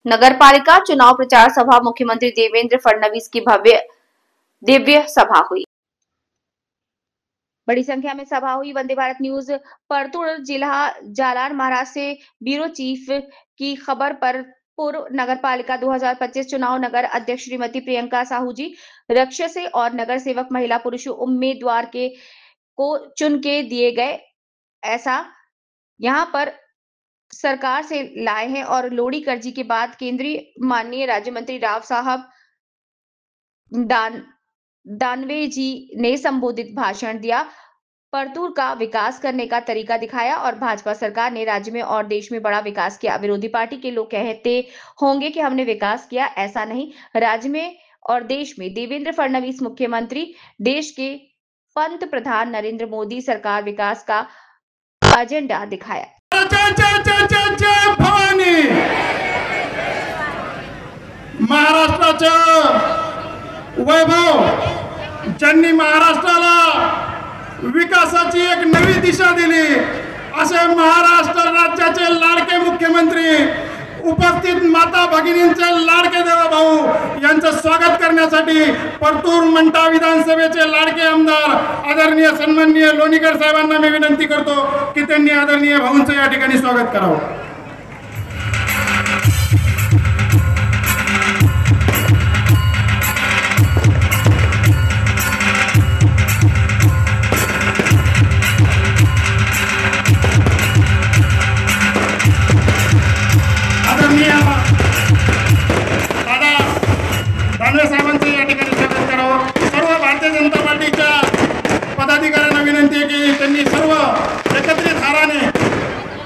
नगरपालिका चुनाव प्रचार सभा मुख्यमंत्री देवेंद्र फडणवीस की भव्य दिव्य सभा हुई। बड़ी संख्या में सभा हुई। वंदे भारत न्यूज परतूर जिला जालार महाराज से ब्यूरो चीफ की खबर पर पूर्व नगरपालिका 2025 चुनाव नगर अध्यक्ष श्रीमती प्रियंका साहू जी रक्ष से और नगर सेवक महिला पुरुष उम्मीदवार को चुन के दिए गए, ऐसा यहाँ पर सरकार से लाए हैं। और लोड़ी कर्जी के बाद केंद्रीय माननीय राज्य मंत्री राव साहब दानवे जी ने संबोधित भाषण दिया, परतूर का विकास करने का तरीका दिखाया और भाजपा सरकार ने राज्य में और देश में बड़ा विकास किया। विरोधी पार्टी के लोग कहते होंगे कि हमने विकास किया, ऐसा नहीं। राज्य में और देश में देवेंद्र फडणवीस मुख्यमंत्री, देश के पंत प्रधान नरेंद्र मोदी सरकार विकास का एजेंडा दिखाया। महाराष्ट्राचं वैभव ज्यांनी महाराष्ट्राला विकासाची एक नवी दिशा दिली, असे महाराष्ट्र राज्याचे लाडके मुख्यमंत्री, उपस्थित माता भगिनींचे लाडके देवभाऊ यांचं स्वागत करण्यासाठी परतूर मंठा विधानसभेचे लाडके आमदार आदरणीय सन्माननीय लोणीकर साहेबांना मी विनंती करतो की त्यांनी आदरणीय भाऊंचं या ठिकाणी स्वागत करावं। दानवे साहेबांचं या ठिकाणी स्वागत करावं। सर्व भारतीय जनता पार्टीच्या पदाधिकाऱ्यांना विनंती आहे की त्यांनी सर्व एकत्रित हाराने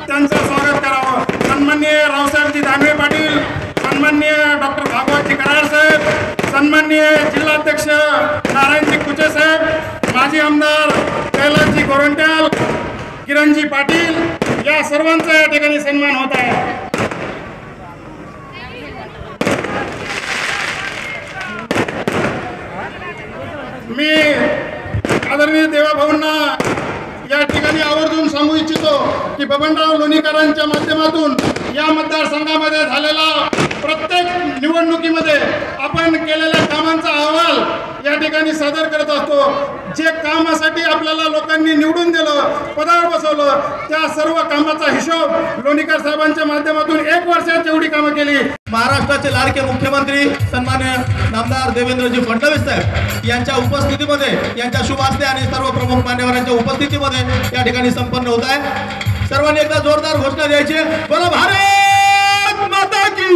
त्यांचं स्वागत करावं। सन्माननीय रावसाहेबजी दानवे पाटील, सन्माननीय डॉक्टर भागवतजी कराड साहेब, सन्माननीय जिल्हाध्यक्ष नारायणजी कुचे साहेब, माजी आमदार कैलासजी गोरंट्याल, किरणजी पाटील, या सर्वांचा या ठिकाणी सन्मान होत आहे। मी आदरणीय देवाभाऊंना या ठिकाणी आवर्जून सांगू इच्छितो की बबनराव लोणीकरांच्या माध्यमातून या मतदारसंघामध्ये झालेला प्रत्येक निवडणुकीमध्ये आपण केलेल्या कामांचा अहवाल या ठिकाणी सादर करत असतो। जे कामासाठी आपल्याला लोकांनी निवडून दिलं, पदावर बसवलं, त्या सर्व कामाचा हिशोब लोणीकर साहेबांच्या माध्यमातून 1 वर्षात जेवढी कामं केली, महाराष्ट्राचे लाडके मुख्यमंत्री सन्मान्य नामदार देवेंद्रजी फडणवीस साहेब यांच्या उपस्थितीमध्ये, यांच्या शुभ हस्ते आणि सर्व प्रमुख मान्यवरांच्या उपस्थितीमध्ये या ठिकाणी संपन्न होत आहे। सर्वांनी एकदा जोरदार घोषणा द्यायची, बोला भारत माता की।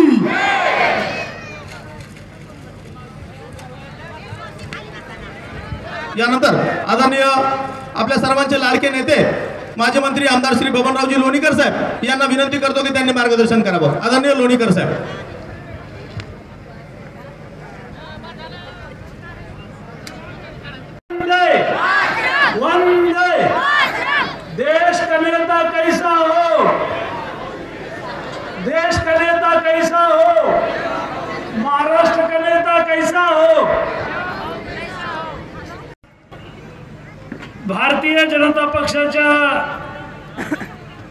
यानंतर आदरणीय आपल्या सर्वांचे लाडके नेते माजी मंत्री आमदार श्री बबनरावजी लोणीकर साहेब यांना विनंती करतो की त्यांनी मार्गदर्शन करावं। आदरणीय लोणीकर साहेब। वंदे देश का नेता कैसा हो, देश का नेता कैसा हो, महाराष्ट्र का नेता कैसा हो। भारतीय जनता पक्षाच्या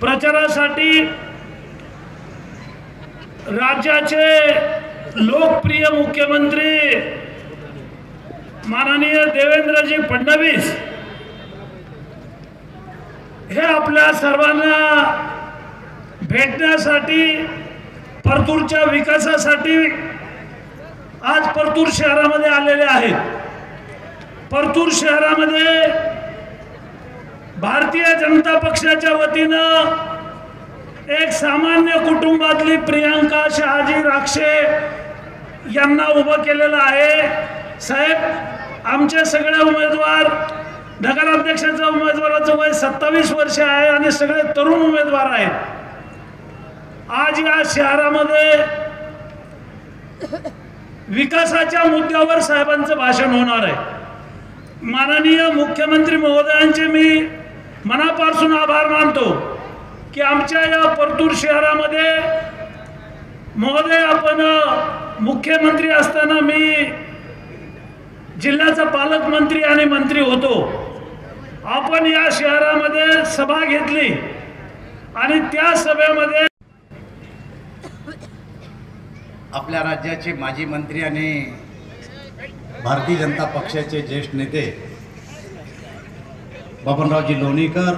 प्रचारासाठी राज्याचे लोकप्रिय मुख्यमंत्री माननीय देवेंद्रजी फडणवीस हे आपल्या सर्वांना भेटण्यासाठी, परतूरच्या विकासासाठी आज परतूर शहरामध्ये आलेले आहेत। परतूर शहरामध्ये भारतीय जनता पक्षाच्या वतीनं एक सामान्य कुटुंबातली प्रियंका शहाजी राक्षे यांना उभं केलेलं आहे। साहेब, आमचे सगळे उमेदवार, नगराध्यक्षाच्या उमेदवाराचं वय 27 वर्ष आहे आणि सगळे तरुण उमेदवार आहेत। आज या शहरामध्ये विकासाच्या मुद्द्यावर साहेबांचं भाषण होणार आहे। माननीय मुख्यमंत्री महोदयांचे मी मनापासून आभार मानतो की आमच्या या परतूर शहरामध्ये महोदय, आपण मुख्यमंत्री असताना मी जिल्ह्याचा पालकमंत्री आणि मंत्री होतो। आपण या शहरामध्ये सभा घेतली आणि त्या सभेमध्ये आपल्या राज्याचे माजी मंत्री आणि भारतीय जनता पक्षाचे ज्येष्ठ नेते बबनरावजी लोणीकर,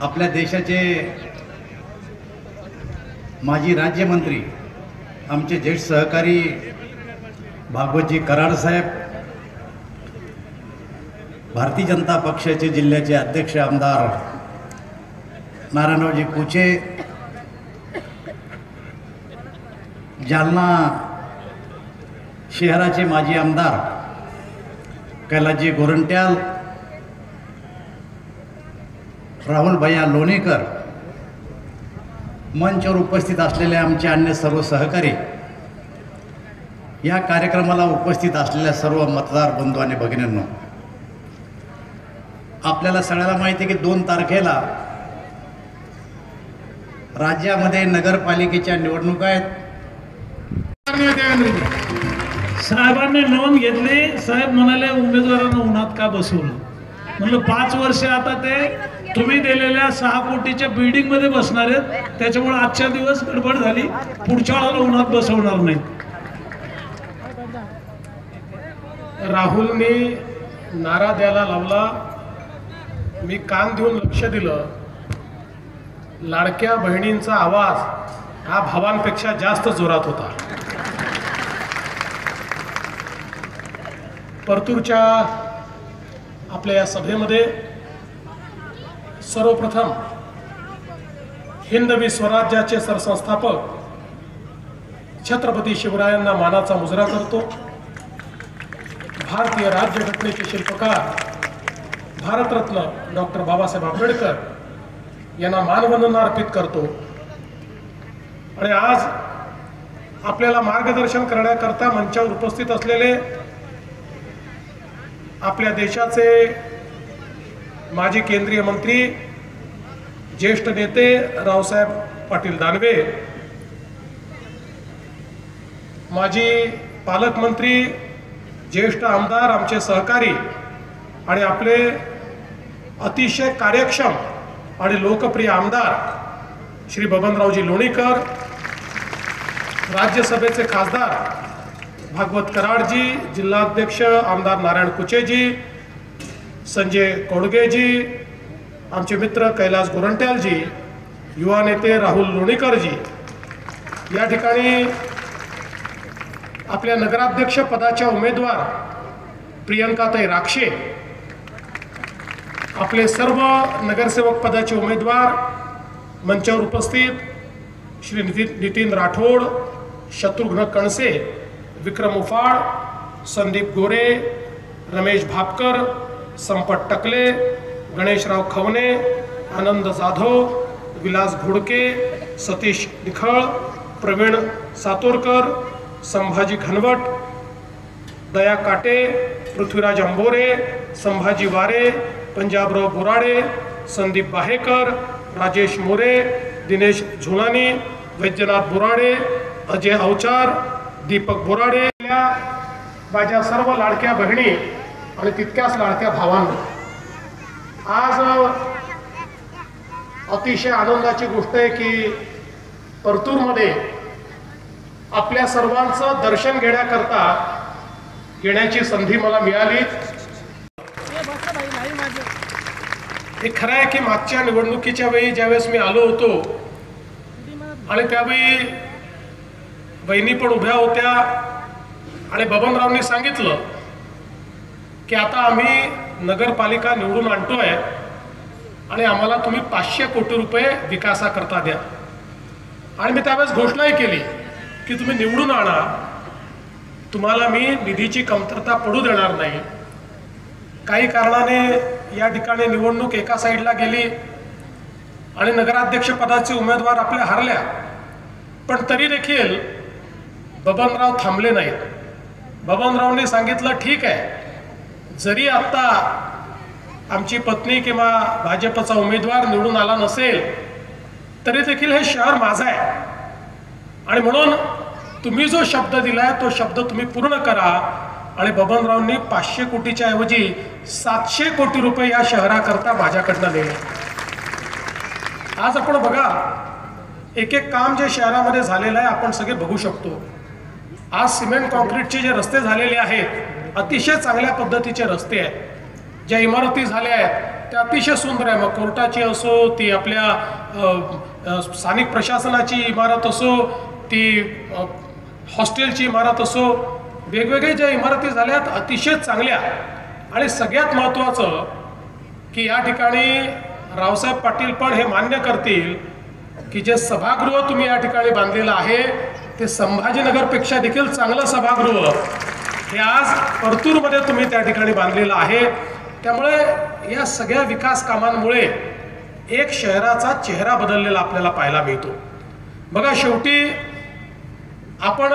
आपल्या देशाचे माजी राज्यमंत्री आमचे ज्येष्ठ सहकारी भागवतजी कराड साहेब, भारतीय जनता पक्षाचे जिल्ह्याचे अध्यक्ष आमदार नारायणरावजी कुचे, जालना शहराचे माजी आमदार कैलासजी गोरंट्याल, राहुल भैया लोणीकर, मंचावर उपस्थित असलेले आमचे अन्य सर्व सहकारी, या कार्यक्रमाला उपस्थित असलेल्या सर्व मतदार बंधू आणि भगिनींनो, आपल्याला सगळ्याला माहिती आहे की 2 तारखेला राज्यामध्ये नगरपालिकेच्या निवडणुका आहेत. साहेबांनी नोंद घेतली. साहेब म्हणाले उमेदवारांना उन्हात का बसवलं. म्हणलं 5 वर्ष आता ते तुम्ही दिलेल्या 6 कोटीच्या बिल्डिंग मध्ये बसणार आहेत, त्याच्यामुळे आजच्या दिवस गडबड झाली, पुढच्या वेळेला उन्हात बसवणार नाही. राहुलने नारा द्यायला लावला. मी कान देऊन लक्ष दिलं. लाडक्या बहिणींचा आवाज हा भावांपेक्षा जास्त जोरात होता. परतूरच्या आपल्या या सभेमध्ये सर्वप्रथम हिंदवी स्वराज्याचे सरसंस्थापक छत्रपती शिवरायांना मानाचा मुजरा करतो. भारतीय राज्यघटनेचे शिल्पकार भारतरत्न डॉक्टर बाबासाहेब आंबेडकर यांना मानवंदना अर्पित करतो. आणि आज आपल्याला मार्गदर्शन करण्याकरता मंचावर उपस्थित असलेले आपल्या देशाचे माजी केंद्रीय मंत्री, ज्येष्ठ नेते रावसाहेब पाटील दानवे, माजी पालकमंत्री, ज्येष्ठ आमदार, आमचे सहकारी आणि आपले अतिशय कार्यक्षम आणि लोकप्रिय आमदार श्री बबनरावजी लोणीकर, राज्यसभेचे खासदार भागवत कराडजी, जिल्हाध्यक्ष आमदार नारायण कुचेजी, संजय कोडगेजी, आमचे मित्र कैलास गोरंट्यालजी, युवा नेते राहुल लोणीकरजी, या ठिकाणी आपल्या नगराध्यक्ष पदाच्या उमेदवार प्रियंकाताई राक्षे, आपले सर्व नगरसेवक पदाचे उमेदवार मंचावर उपस्थित श्री नितीन राठोड, शत्रुघ्न कणसे, विक्रम उफाळ, संदीप गोरे, रमेश भापकर, संपत टकले, गणेशराव खवणे, आनंद जाधव, विलास घोडके, सतीश निखळ, प्रवीण सातोरकर, संभाजी घनवट, दया काटे, पृथ्वीराज अंबोरे, संभाजी वारे, पंजाबराव बोराडे, संदीप बाहेकर, राजेश मोरे, दिनेश झुलानी, वैद्यनाथ बोराडे, अजय अवचार, दीपक बोराडे, माझ्या सर्व लाडक्या बहिणी आणि तितक्याच लाडक्या भावांना, आज अतिशय आनंदाची गोष्ट आहे की परतूरमध्ये आपल्या सर्वांचं दर्शन घेण्याकरता येण्याची संधी मला मिळाली. हे खरं आहे की मागच्या निवडणुकीच्या वेळी ज्यावेळेस मी आलो होतो आणि त्यावेळी बहिणी पण उभ्या होत्या आणि बबनरावनी सांगितलं की आता आम्ही नगरपालिका निवडून आणतोय आणि आम्हाला तुम्ही 500 कोटी रुपये विकासाकरता द्या. आणि मी त्यावेळेस घोषणाही केली की तुम्ही निवडून आणा, तुम्हाला मी निधीची कमतरता पडू देणार नाही. काही कारणाने या ठिकाणी निवडणूक एका साईडला गेली आणि नगराध्यक्ष पदाचे उमेदवार आपल्या हारल्या, पण तरी देखील बबनराव थांबले नाहीत. बबनरावने सांगितलं ठीक आहे, जरी आत्ता आमची पत्नी किंवा भाजपचा उमेदवार निवडून आला नसेल तरी देखील हे शहर माझं आहे आणि म्हणून तुम्ही जो शब्द दिलाय तो शब्द तुम्ही पूर्ण करा. आणि बबनरावनी 500 कोटीच्या ऐवजी 700 कोटी रुपये या शहराकरता माझ्याकडनं दिले. आज आपण बघा एक एक काम जे शहरामध्ये झालेलं आहे आपण सगळे बघू शकतो. आज सिमेंट कॉन्क्रीटचे जे रस्ते झालेले आहेत अतिशय चांगल्या पद्धतीचे रस्ते आहेत. ज्या इमारती झाल्या आहेत त्या अतिशय सुंदर आहे. मग कोर्टाची असो, ती आपल्या स्थानिक प्रशासनाची इमारत असो, ती हॉस्टेलची इमारत असो, वेगवेगळे ज्या इमारती झाल्यात अतिशय चांगल्या. आणि सगळ्यात महत्त्वाचं की या ठिकाणी रावसाहेब पाटील पण हे मान्य करतील की जे सभागृह तुम्ही या ठिकाणी बांधलेलं आहे ते संभाजीनगरपेक्षा देखील चांगलं सभागृह हे आज परतूरमध्ये तुम्ही त्या ठिकाणी बांधलेलं आहे. त्यामुळे या सगळ्या विकास कामांमुळे एक शहराचा चेहरा बदललेला आपल्याला पाहायला मिळतो. बघा शेवटी आपण